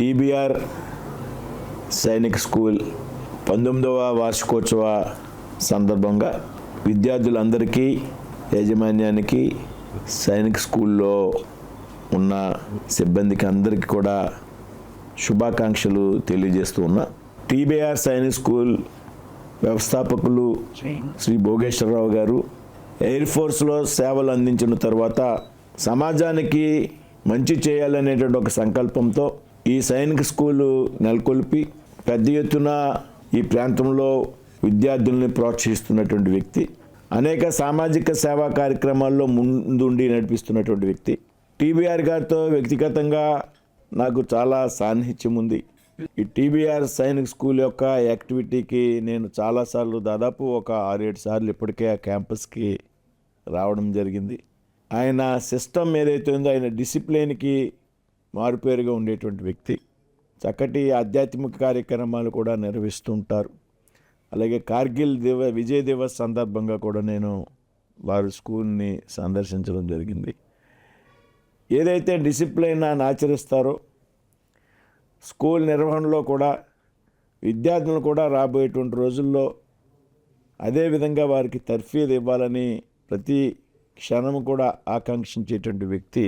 TBR Sainik school 19వ వార్షికోత్సవ సందర్భంగా విద్యార్థులందరికీ, యాజమాన్యానికి, సైనిక్ స్కూల్లో ఉన్న సిబ్బందికి అందరికీ కూడా శుభాకాంక్షలు తెలియజేస్తూ ఉన్నా. టీబీఆర్ సైనిక్ స్కూల్ వ్యవస్థాపకులు శ్రీ భోగేశ్వరరావు గారు ఎయిర్ ఫోర్స్లో సేవలు అందించిన తర్వాత సమాజానికి మంచి చేయాలనేటువంటి ఒక సంకల్పంతో ఈ సైనిక్ స్కూలు నెలకొల్పి పెద్ద ఎత్తున ఈ ప్రాంతంలో విద్యార్థుల్ని ప్రోత్సహిస్తున్నటువంటి వ్యక్తి, అనేక సామాజిక సేవా కార్యక్రమాల్లో ముందుండి నడిపిస్తున్నటువంటి వ్యక్తి. టీబీఆర్ గారితో వ్యక్తిగతంగా నాకు చాలా సాన్నిహిత్యం ఉంది. ఈ టీబీఆర్ సైనిక్ స్కూల్ యొక్క యాక్టివిటీకి నేను చాలాసార్లు, దాదాపు ఒక 6-7 సార్లు ఇప్పటికే ఆ క్యాంపస్కి రావడం జరిగింది. ఆయన సిస్టమ్ ఏదైతే ఉందో, ఆయన డిసిప్లిన్కి మారుపేరుగా ఉండేటువంటి వ్యక్తి. చక్కటి ఆధ్యాత్మిక కార్యక్రమాలు కూడా నిర్వహిస్తూ ఉంటారు. అలాగే కార్గిల్ విజయ్ దివస్ సందర్భంగా కూడా నేను వారి స్కూల్ని సందర్శించడం జరిగింది. ఏదైతే డిసిప్లిన్ ఆయన ఆచరిస్తారో, స్కూల్ నిర్వహణలో కూడా విద్యార్థులను కూడా రాబోయేటువంటి రోజుల్లో అదేవిధంగా వారికి తర్ఫీదు ఇవ్వాలని ప్రతి క్షణము కూడా ఆకాంక్షించేటువంటి వ్యక్తి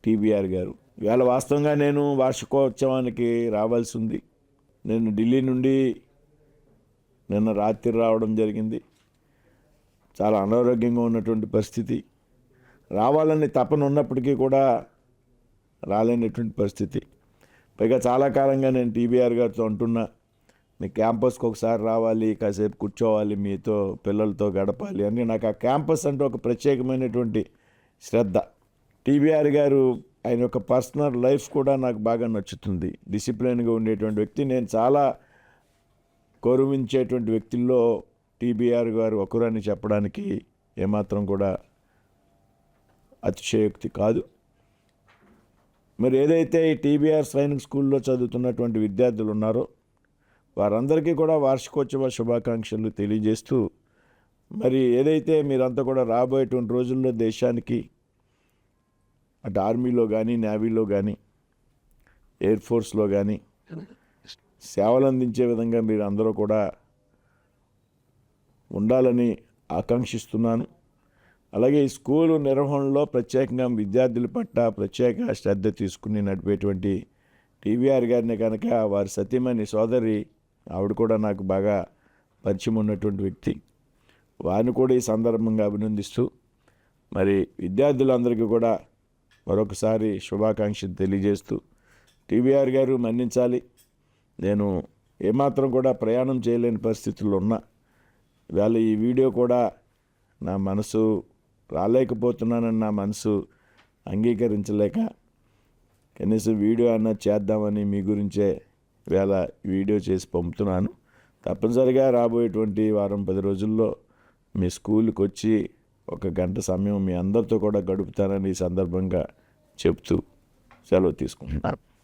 టీబీఆర్ గారు. ఇవాళ వాస్తవంగా నేను వార్షికోత్సవానికి రావాల్సి ఉంది. నేను ఢిల్లీ నుండి నిన్న రాత్రి రావడం జరిగింది. చాలా అనారోగ్యంగా ఉన్నటువంటి పరిస్థితి, రావాలని తపన ఉన్నప్పటికీ కూడా రాలేనటువంటి పరిస్థితి. పైగా చాలా కాలంగా నేను టీబీఆర్ గారితో అంటున్నా, మీ క్యాంపస్కి ఒకసారి రావాలి, కాసేపు కూర్చోవాలి, మీతో పిల్లలతో గడపాలి అని. నాకు ఆ క్యాంపస్ అంటే ఒక ప్రత్యేకమైనటువంటి శ్రద్ధ. టీబీఆర్ గారు ఆయన యొక్క పర్సనల్ లైఫ్ కూడా నాకు బాగా నచ్చుతుంది. డిసిప్లిన్గా ఉండేటువంటి వ్యక్తి. నేను చాలా గౌరవించేటువంటి వ్యక్తుల్లో టీబీఆర్ గారు ఒకరని చెప్పడానికి ఏమాత్రం కూడా అతిశయోక్తి కాదు. మరి ఏదైతే ఈ టీబీఆర్ సైనిక్ స్కూల్లో చదువుతున్నటువంటి విద్యార్థులు ఉన్నారో వారందరికీ కూడా వార్షికోత్సవ శుభాకాంక్షలు తెలియజేస్తూ, మరి ఏదైతే మీరంతా కూడా రాబోయేటువంటి రోజుల్లో దేశానికి అటు ఆర్మీలో కానీ, నేవీలో కానీ, ఎయిర్ ఫోర్స్లో కానీ సేవలు అందించే విధంగా మీరు అందరూ కూడా ఉండాలని ఆకాంక్షిస్తున్నాను. అలాగే ఈ స్కూలు నిర్వహణలో ప్రత్యేకంగా విద్యార్థుల పట్ల ప్రత్యేక శ్రద్ధ తీసుకుని నడిపేటువంటి టీబీఆర్ గారిని కనుక వారి సతీమణి సోదరి, ఆవిడ కూడా నాకు బాగా పరిచయం ఉన్నటువంటి వ్యక్తి, వారిని కూడా ఈ సందర్భంగా అభినందిస్తూ, మరి విద్యార్థులందరికీ కూడా మరొకసారి శుభాకాంక్షలు తెలియజేస్తూ, టీబీఆర్ గారు మన్నించాలి, నేను ఏమాత్రం కూడా ప్రయాణం చేయలేని పరిస్థితుల్లో ఉన్నా. ఇవాళ ఈ వీడియో కూడా నా మనసు రాలేకపోతున్నానని నా మనసు అంగీకరించలేక కనీసం వీడియో అన్నా చేద్దామని మీ గురించే ఇవాళ వీడియో చేసి పంపుతున్నాను. తప్పనిసరిగా రాబోయేటువంటి 10 రోజుల్లో మీ స్కూల్కి వచ్చి 1 గంట సమయం మీ అందరితో కూడా గడుపుతానని ఈ సందర్భంగా చెప్తూ సెలవు తీసుకుంటున్నాను.